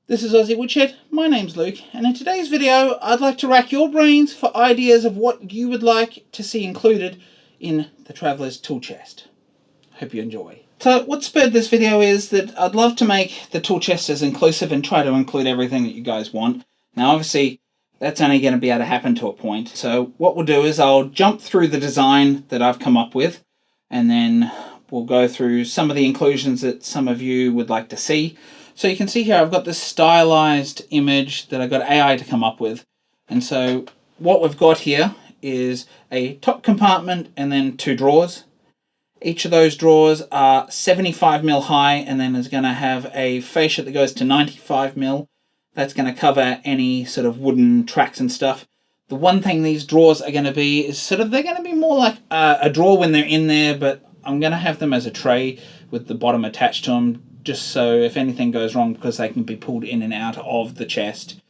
This is Aussie Woodshed, my name's Luke, and in today's video I'd like to rack your brains for ideas of what you would like to see included in the Traveller's tool chest. Hope you enjoy. So what spurred this video is that I'd love to make the tool chest as inclusive and try to include everything that you guys want. Now obviously that's only going to be able to happen to a point, so what we'll do is I'll jump through the design that I've come up with, and then we'll go through some of the inclusions that some of you would like to see. So you can see here I've got this stylized image that I got AI to come up with. And so what we've got here is a top compartment and then two drawers. Each of those drawers are 75mm high, and then is going to have a fascia that goes to 95mm. That's going to cover any sort of wooden tracks and stuff. The one thing these drawers are going to be is they're going to be more like a drawer when they're in there, but I'm going to have them as a tray with the bottom attached to them, just so if anything goes wrong, because they can be pulled in and out of the chest,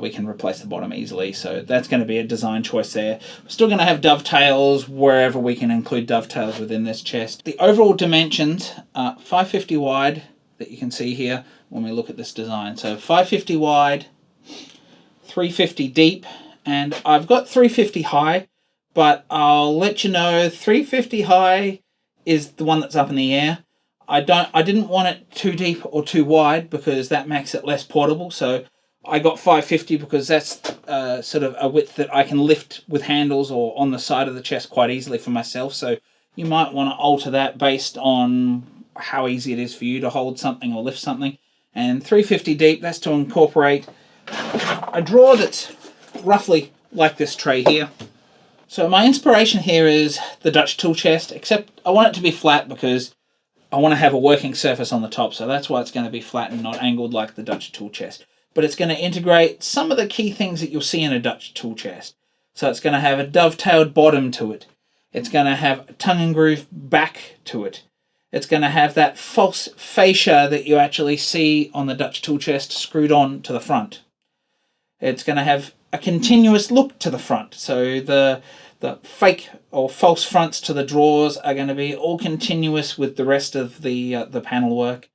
we can replace the bottom easily. So that's going to be a design choice there. We're still going to have dovetails wherever we can include dovetails within this chest. The overall dimensions are 550 wide that you can see here when we look at this design. So 550 wide, 350 deep, and I've got 350 high, but I'll let you know 350 high is the one that's up in the air. I didn't want it too deep or too wide because that makes it less portable. So I got 550 because that's sort of a width that I can lift with handles or on the side of the chest quite easily for myself. So you might want to alter that based on how easy it is for you to hold something or lift something. And 350 deep, that's to incorporate a drawer that's roughly like this tray here. So my inspiration here is the Dutch tool chest, except I want it to be flat because I want to have a working surface on the top, so that's why it's going to be flat and not angled like the Dutch tool chest. But it's going to integrate some of the key things that you'll see in a Dutch tool chest. So it's going to have a dovetailed bottom to it. It's going to have a tongue and groove back to it. It's going to have that false fascia that you actually see on the Dutch tool chest screwed on to the front. It's going to have a continuous look to the front, so the fake or false fronts to the drawers are going to be all continuous with the rest of the panel work.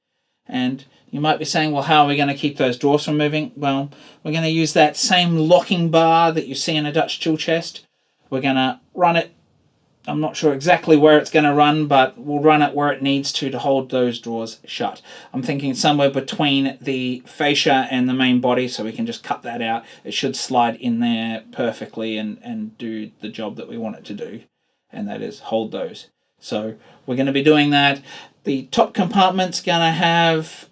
And you might be saying, well, how are we going to keep those drawers from moving? Well, we're going to use that same locking bar that you see in a Dutch tool chest. We're going to run it, I'm not sure exactly where it's going to run, but we'll run it where it needs to hold those drawers shut. I'm thinking somewhere between the fascia and the main body, so we can just cut that out. It should slide in there perfectly and do the job that we want it to do, and that is hold those. So we're going to be doing that. The top compartment's going to have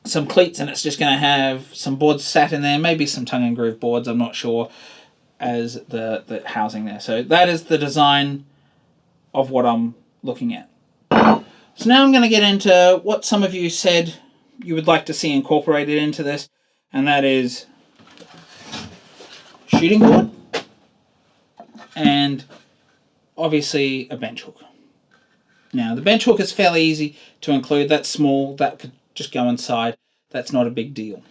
some cleats, and it's just going to have some boards sat in there, maybe some tongue and groove boards, I'm not sure, as the housing there. So that is the design of what I'm looking at. So now I'm going to get into what some of you said you would like to see incorporated into this, and that is shooting board and obviously a bench hook. Now the bench hook is fairly easy to include. That's small, that could just go inside. That's not a big deal.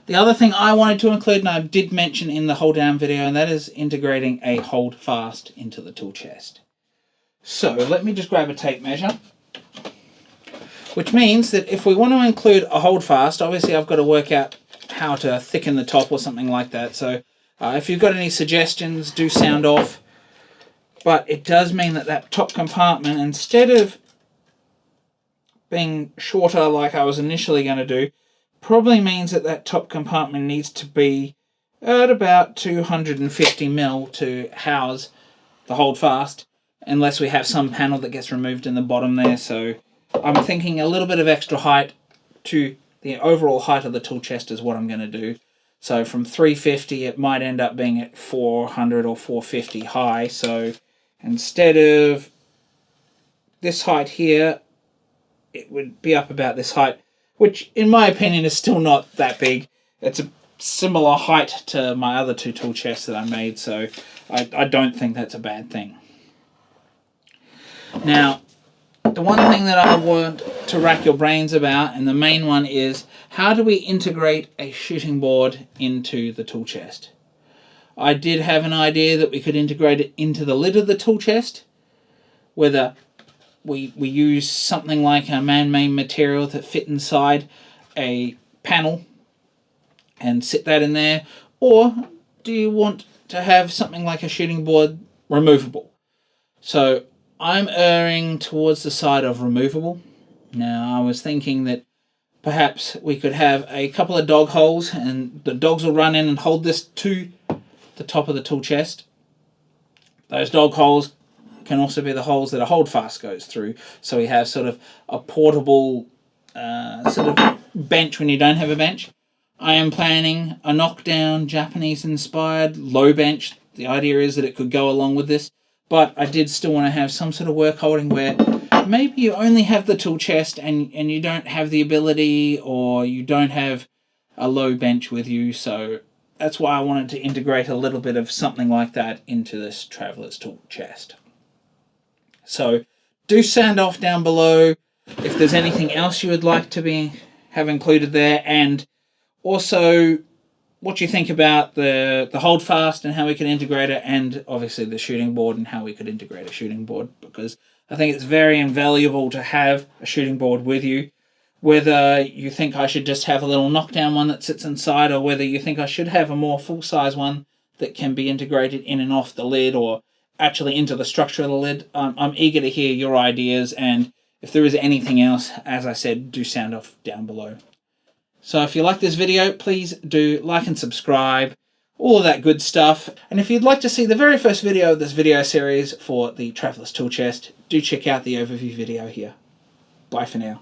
The other thing I wanted to include, and I did mention in the hold down video, and that is integrating a hold fast into the tool chest. So let me just grab a tape measure, which means that if we want to include a hold fast, obviously I've got to work out how to thicken the top or something like that. So if you've got any suggestions, do sound off. But it does mean that that top compartment, instead of being shorter like I was initially going to do, probably means that that top compartment needs to be at about 250mm to house the hold fast, unless we have some panel that gets removed in the bottom there. So I'm thinking a little bit of extra height to the overall height of the tool chest is what I'm going to do. So from 350 it might end up being at 400 or 450 high. So instead of this height here, it would be up about this height, which in my opinion is still not that big. It's a similar height to my other two tool chests that I made, so I don't think that's a bad thing. Now, the one thing that I want to rack your brains about, and the main one, is how do we integrate a shooting board into the tool chest? I did have an idea that we could integrate it into the lid of the tool chest, whether we use something like a man-made material that fit inside, a panel and sit that in there, or do you want to have something like a shooting board removable? So I'm erring towards the side of removable. Now I was thinking that perhaps we could have a couple of dog holes, and the dogs will run in and hold this to the top of the tool chest. Those dog holes can also be the holes that a holdfast goes through, so we have sort of a portable sort of bench when you don't have a bench. I am planning a knockdown Japanese inspired low bench. The idea is that it could go along with this, but I did still want to have some sort of work holding where maybe you only have the tool chest and you don't have the ability, or you don't have a low bench with you. So that's why I wanted to integrate a little bit of something like that into this traveler's tool chest. So do sound off down below if there's anything else you would like to have included there, and also what you think about the holdfast and how we can integrate it, and obviously the shooting board and how we could integrate a shooting board, because I think it's very invaluable to have a shooting board with you. Whether you think I should just have a little knockdown one that sits inside, or whether you think I should have a more full-size one that can be integrated in and off the lid, or actually into the structure of the lid. I'm eager to hear your ideas, and if there is anything else, as I said, do sound off down below. So if you like this video, please do like and subscribe, all of that good stuff. And if you'd like to see the very first video of this video series for the Traveler's Tool Chest, do check out the overview video here. Bye for now.